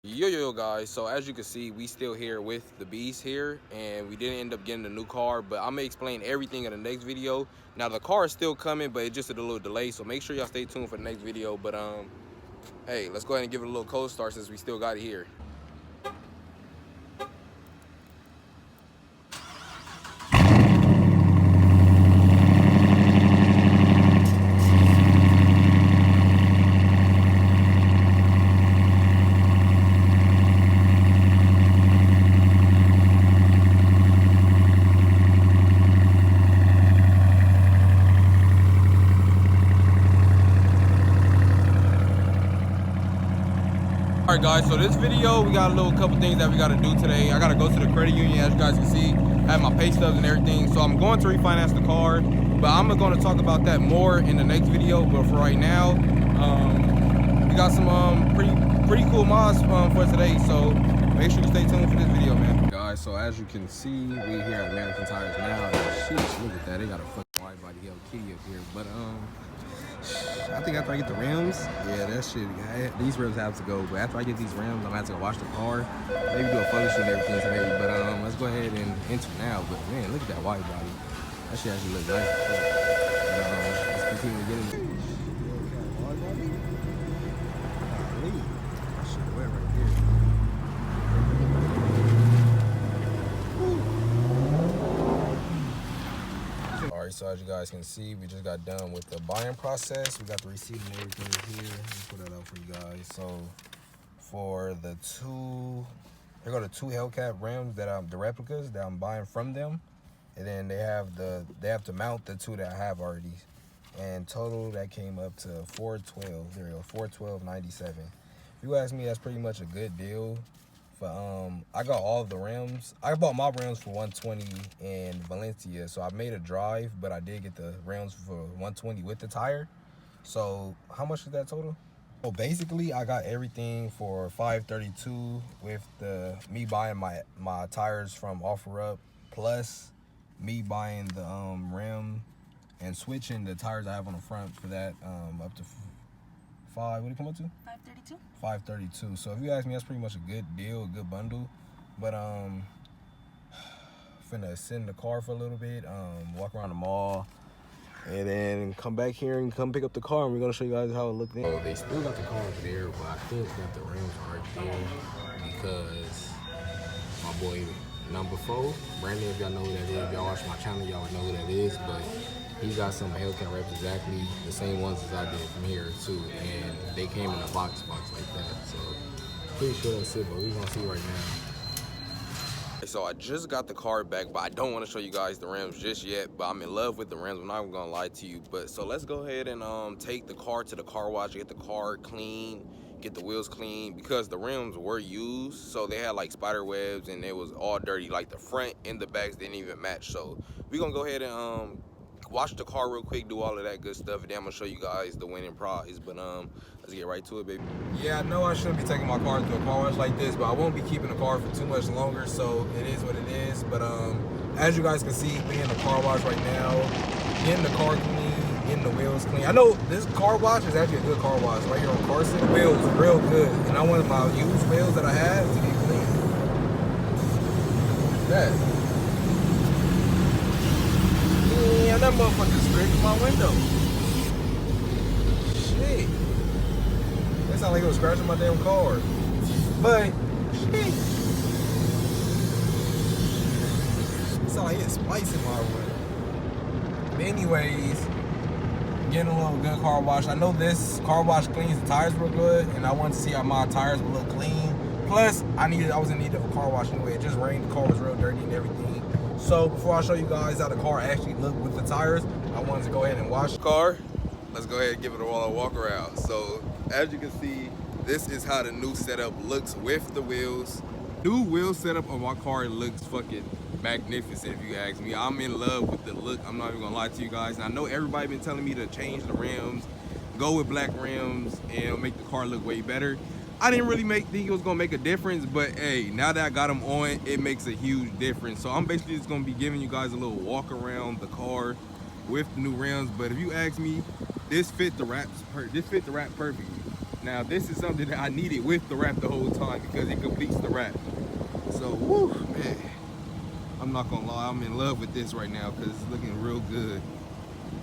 Yo guys, so as you can see, we still here with the beast here, and we didn't end up getting a new car, but I'm gonna explain everything in the next video. Now the car is still coming, but it's just a little delay, so make sure y'all stay tuned for the next video. But hey, let's go ahead and give it a little cold start since we still got it here. Alright guys, so this video, we got a couple things that we got to do today. I got to go to the credit union, as you guys can see. I have my pay stubs and everything, so I'm going to refinance the car, but I'm going to talk about that more in the next video. But for right now, we got some pretty cool mods for today, so make sure you stay tuned for this video, man. Guys, so as you can see, we here at American Tires now. Sheesh, look at that, they got a fucking wide body Hellcat up here. But I think after I get the rims, yeah, that shit, these rims have to go. But after I get these rims, I'm gonna have to go wash the car, maybe do a photo shoot and everything today. But let's go ahead and enter now. But man, look at that wide body. That shit actually looks nice. But, let's continue to get in. That shit wet right here. Alright, so as you guys can see, we just got done with the buying process. We got the receipt and everything here. Let me put that out for you guys. So for the here go the two Hellcat rims that the replicas that I'm buying from them, and then they have to mount the two that I have already. And total that came up to $412. There we go, $412.97. If you ask me, that's pretty much a good deal. I got all of the rims. I bought my rims for $120 in Valencia, so I made a drive, but I did get the rims for $120 with the tire. So how much is that total? Well, basically I got everything for $532 with me buying my tires from OfferUp, plus me buying the rim and switching the tires I have on the front for that up to what did it come up to? $532. $532. So if you ask me, that's pretty much a good deal, a good bundle. But finna sit in the car for a little bit, walk around the mall, and then come back here and come pick up the car, and we're gonna show you guys how it looked. Oh, they still got the car over there, but I think that the rims right there because my boy number 4, Brandon, if y'all know who that is, if y'all watch my channel, y'all would know who that is, but he got some Hellcat reps exactly the same ones as I did from here too, and they came in a box like that. So pretty sure that's it, but we're gonna see right now. So I just got the car back, but I don't want to show you guys the rims just yet. But I'm in love with the rims. I'm not even gonna lie to you. But so let's go ahead and take the car to the car wash, get the car clean, get the wheels clean, because the rims were used, so they had like spider webs and it was all dirty. Like the front and the backs didn't even match. So we're gonna go ahead and wash the car real quick, do all of that good stuff, and then I'm gonna show you guys the winning prize. But let's get right to it, baby. Yeah, I know I shouldn't be taking my car to a car wash like this, but I won't be keeping the car for too much longer, so it is what it is. But as you guys can see, we in the car wash right now, getting the car clean, getting the wheels clean. I know this car wash is actually a good car wash right here on Carson. The wheels real good, and I wanted my used wheels that I have to get clean. That. Yeah, that motherfucker scraped my window. Shit. That sounded like it was scratching my damn car. But, shit. It sounded like it had spice in my window. But anyways, getting a little good car wash. I know this car wash cleans the tires real good, and I wanted to see how my tires would look clean. Plus, I was in need of a car wash anyway. It just rained, the car was real dirty and everything. So before I show you guys how the car actually looked with the tires, I wanted to go ahead and wash the car. Let's go ahead and give it a walk around. So as you can see, this is how the new setup looks with the wheels. New wheel setup on my car looks fucking magnificent, if you ask me. I'm in love with the look. I'm not even gonna lie to you guys. And I know everybody been telling me to change the rims, go with black rims, and it'll make the car look way better. I didn't really think it was gonna make a difference, but hey, now that I got them on, it makes a huge difference. So I'm basically just gonna be giving you guys a little walk around the car with the new rims. But if you ask me, this fit the wrap perfectly. Now this is something that I needed with the wrap the whole time because it completes the wrap. So, woo, man. I'm not gonna lie, I'm in love with this right now because it's looking real good.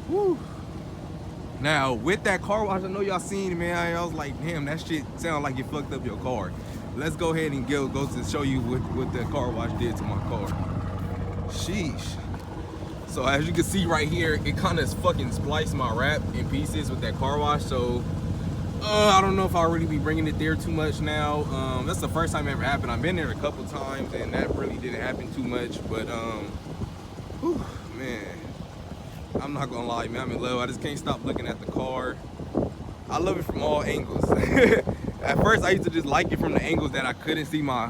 Woo. Now, with that car wash, I know y'all seen it, man. I was like, damn, that shit sound like it fucked up your car. Let's go ahead and go to show you what the car wash did to my car. Sheesh. So as you can see right here, it kind of fucking spliced my wrap in pieces with that car wash. So I don't know if I'll really be bringing it there too much now. That's the first time it ever happened. I've been there a couple times and that really didn't happen too much. But whew, man, I'm not gonna lie, man, I'm in love. I just can't stop looking at the car. I love it from all angles. At first I used to just like it from the angles that I couldn't see my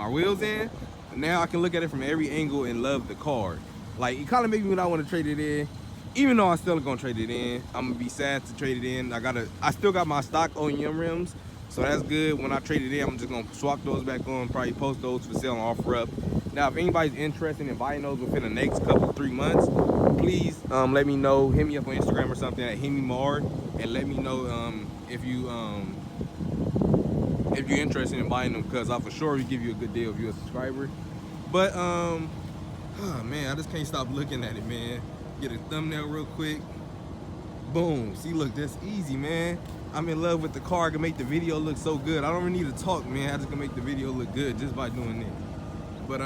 wheels in. Now I can look at it from every angle and love the car. Like, it kind of makes me not want to trade it in. Even though I'm still gonna trade it in, I'm gonna be sad to trade it in. I still got my stock OEM rims, so that's good. When I trade it in, I'm just gonna swap those back on, probably post those for sale on OfferUp. Now, if anybody's interested in buying those within the next couple, 3 months, please let me know. Hit me up on Instagram or something at HimMar, and let me know if you're interested in buying them, because I'll for sure give you a good deal if you're a subscriber. But oh man, I just can't stop looking at it, man. Get a thumbnail real quick. Boom. See, look, that's easy, man. I'm in love with the car. I can make the video look so good. I don't really need to talk, man. I just can make the video look good just by doing it. But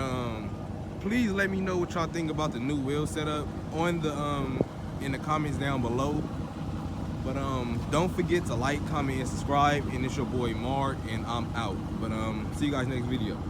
please let me know what y'all think about the new wheel setup on the in the comments down below. But don't forget to like, comment, and subscribe. And it's your boy Mar, and I'm out. But see you guys next video.